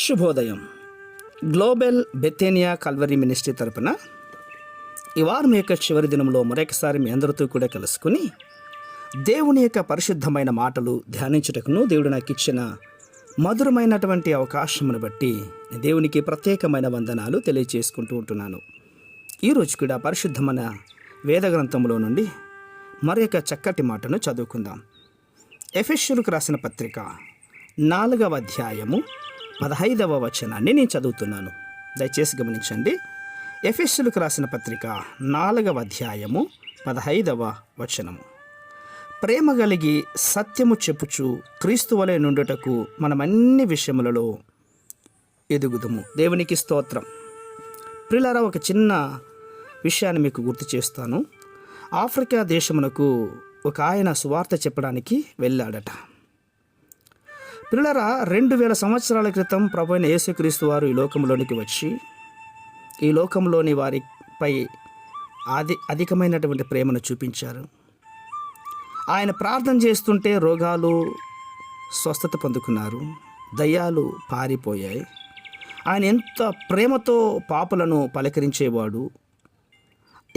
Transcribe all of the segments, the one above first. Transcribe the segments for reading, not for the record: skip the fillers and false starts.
శుభోదయం. Global బెతేనియా Calvary ministry తరపున ఈ వారం యొక్క చివరి దినంలో మరొకసారి మీ అందరితో కూడా కలుసుకుని దేవుని యొక్క పరిశుద్ధమైన మాటలు ధ్యానించుటకును దేవుడు నాకు ఇచ్చిన మధురమైనటువంటి అవకాశమును బట్టి దేవునికి ప్రత్యేకమైన వందనాలు తెలియజేసుకుంటూ ఉంటున్నాను. ఈరోజు కూడా పరిశుద్ధమైన వేద గ్రంథంలో నుండి మరొక చక్కటి మాటను చదువుకుందాం. ఎఫెసీయులకు రాసిన పత్రిక 4వ అధ్యాయము 15వ వచనాన్ని నేను చదువుతున్నాను. దయచేసి గమనించండి. ఎఫెసీయులకు రాసిన పత్రిక 4వ అధ్యాయము 15వ వచనము. ప్రేమ కలిగి సత్యము చెప్పుచు క్రీస్తు వలె నుండుటకు మనమన్ని విషయములలో ఎదుగుదుము. దేవునికి స్తోత్రం. ప్రియులారా, ఒక చిన్న విషయాన్ని మీకు గుర్తు చేస్తాను. ఆఫ్రికా దేశమునకు ఒక ఆయన సువార్త చెప్పడానికి వెళ్ళాడట. ప్రియులారా, 2000 సంవత్సరాల క్రితం ప్రభు అయిన యేసుక్రీస్తు వారు ఈ లోకంలోనికి వచ్చి ఈ లోకంలోని వారిపై అధికమైనటువంటి ప్రేమను చూపించారు. ఆయన ప్రార్థన చేస్తుంటే రోగాలు స్వస్థత పొందుకున్నారు, దయ్యాలు పారిపోయాయి. ఆయన ఎంత ప్రేమతో పాపులను పలకరించేవాడు,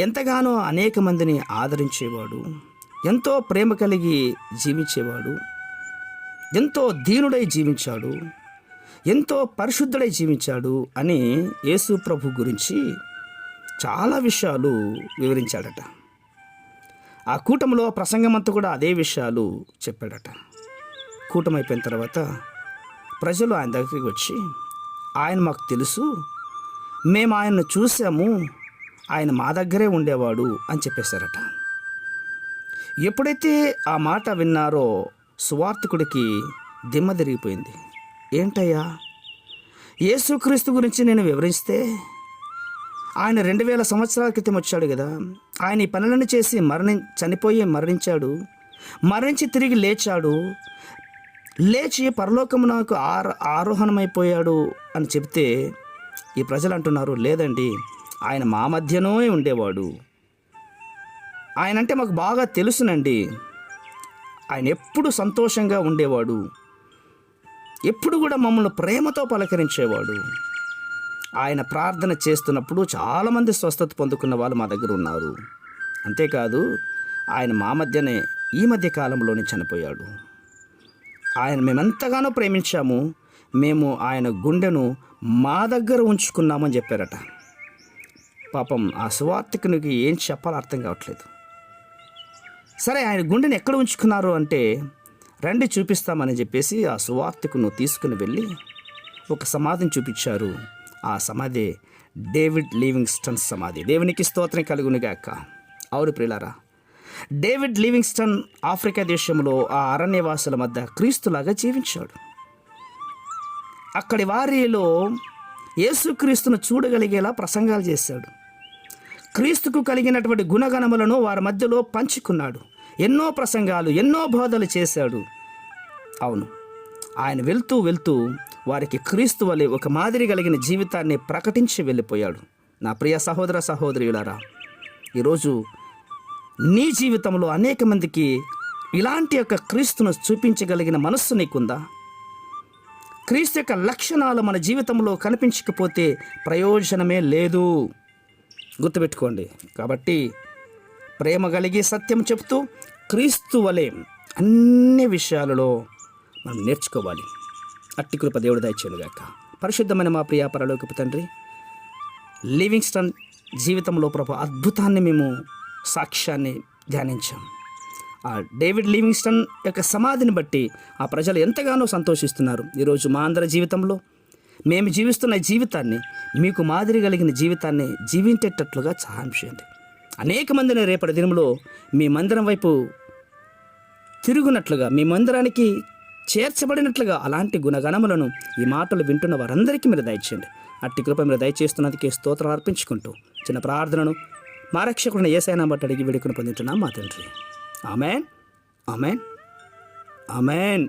ఎంతగానో అనేక మందిని ఆదరించేవాడు, ఎంతో ప్రేమ కలిగి జీవించేవాడు, ఎంతో దీనుడై జీవించాడు, ఎంతో పరిశుద్ధుడై జీవించాడు అని యేసు ప్రభు గురించి చాలా విషయాలు వివరించాడట. ఆ కూటమిలో ప్రసంగమంతా కూడా అదే విషయాలు చెప్పాడట. కూటమి అయిపోయిన తర్వాత ప్రజలు ఆయన దగ్గరికి వచ్చి, ఆయన మాకు తెలుసు, మేము ఆయన్ను చూసాము, ఆయన మా దగ్గరే ఉండేవాడు అని చెప్పేశారట. ఎప్పుడైతే ఆ మాట విన్నారో సువార్తికుడికి దిమ్మ తిరిగిపోయింది. ఏంటయ్యా, యేసుక్రీస్తు గురించి నేను వివరిస్తే ఆయన 2000 సంవత్సరాల క్రితం వచ్చాడు కదా, ఆయన ఈ పనులను చేసి చనిపోయి మరణించాడు, మరణించి తిరిగి లేచాడు, లేచి పరలోకమునకు ఆరోహణమైపోయాడు అని చెప్తే ఈ ప్రజలు అంటున్నారు, లేదండి, ఆయన మా మధ్యనే ఉండేవాడు, ఆయన అంటే మాకు బాగా తెలుసునండి, ఆయన ఎప్పుడు సంతోషంగా ఉండేవాడు, ఎప్పుడు కూడా మమ్మల్ని ప్రేమతో పలకరించేవాడు, ఆయన ప్రార్థన చేస్తున్నప్పుడు చాలామంది స్వస్థత పొందుకున్న వాళ్ళు మా దగ్గర ఉన్నారు, అంతేకాదు ఆయన మా మధ్యనే ఈ మధ్య కాలంలోనే చనిపోయాడు, ఆయన మేమెంతగానో ప్రేమించాము, మేము ఆయన గుండెను మా దగ్గర ఉంచుకున్నామని చెప్పారట. పాపం ఆ సువార్తికునికి ఏం చెప్పాలో అర్థం కావట్లేదు. సరే, ఆయన గుండెని ఎక్కడ ఉంచుకున్నారు అంటే, రండి చూపిస్తామని చెప్పేసి ఆ సువార్తికును తీసుకుని వెళ్ళి ఒక సమాధిని చూపించారు. ఆ సమాధి డేవిడ్ లివింగ్స్టన్ సమాధి. దేవునికి స్తోత్రం కలుగునుగాక. అవును ప్రియులారా, డేవిడ్ లివింగ్స్టన్ ఆఫ్రికా దేశంలో ఆ అరణ్యవాసుల మధ్య క్రీస్తులాగా జీవించాడు. అక్కడి వారిలో యేసుక్రీస్తును చూడగలిగేలా ప్రసంగాలు చేశాడు. క్రీస్తుకు కలిగినటువంటి గుణగణములను వారి మధ్యలో పంచుకున్నాడు. ఎన్నో ప్రసంగాలు, ఎన్నో బోధలు చేశాడు. అవును, ఆయన వెళ్తూ వెళ్తూ వారికి క్రీస్తు వలె ఒక మాదిరి కలిగిన జీవితాన్ని ప్రకటించి వెళ్ళిపోయాడు. నా ప్రియ సహోదర సహోదరులారా, ఈరోజు నీ జీవితంలో అనేక మందికి ఇలాంటి యొక్క క్రీస్తును చూపించగలిగిన మనస్సు నీకుందా? క్రీస్తు యొక్క లక్షణాలు మన జీవితంలో కనిపించకపోతే ప్రయోజనమే లేదు, గుర్తుపెట్టుకోండి. కాబట్టి ప్రేమ కలిగి సత్యం చెప్తూ క్రీస్తు వలె అన్ని విషయాలలో మనం నేర్చుకోవాలి. అట్టి కృప దేవుడు దయచేయుగాక. పరిశుద్ధమైన మా ప్రియ పరలోకపు తండ్రి, లివింగ్స్టన్ జీవితంలో ప్రభు అద్భుతాన్ని మేము సాక్ష్యాన్ని ధ్యానించాం. ఆ డేవిడ్ లివింగ్స్టన్ యొక్క సమాధిని బట్టి ఆ ప్రజలు ఎంతగానో సంతోషిస్తున్నారు. ఈరోజు మా అందరి జీవితంలో మేము జీవిస్తున్న జీవితాన్ని, మీకు మాదిరి కలిగిన జీవితాన్ని జీవించేటట్లుగా సహాయం చేయండి. అనేక మందిని రేపటి దినంలో మీ మందిరం వైపు తిరుగునట్లుగా, మీ మందిరానికి చేర్చబడినట్లుగా అలాంటి గుణగణములను ఈ మాటలు వింటున్న వారందరికీ మీరు దయచేయండి. అట్టి కృప మీరు దయచేస్తున్నందుకే స్తోత్రం అర్పించుకుంటూ చిన్న ప్రార్థనను మా రక్షకుడిని యేసయ్య బట్టి అడిగి వేడుకను పొందుతున్నాం మా తండ్రి. Amen, amen, amen.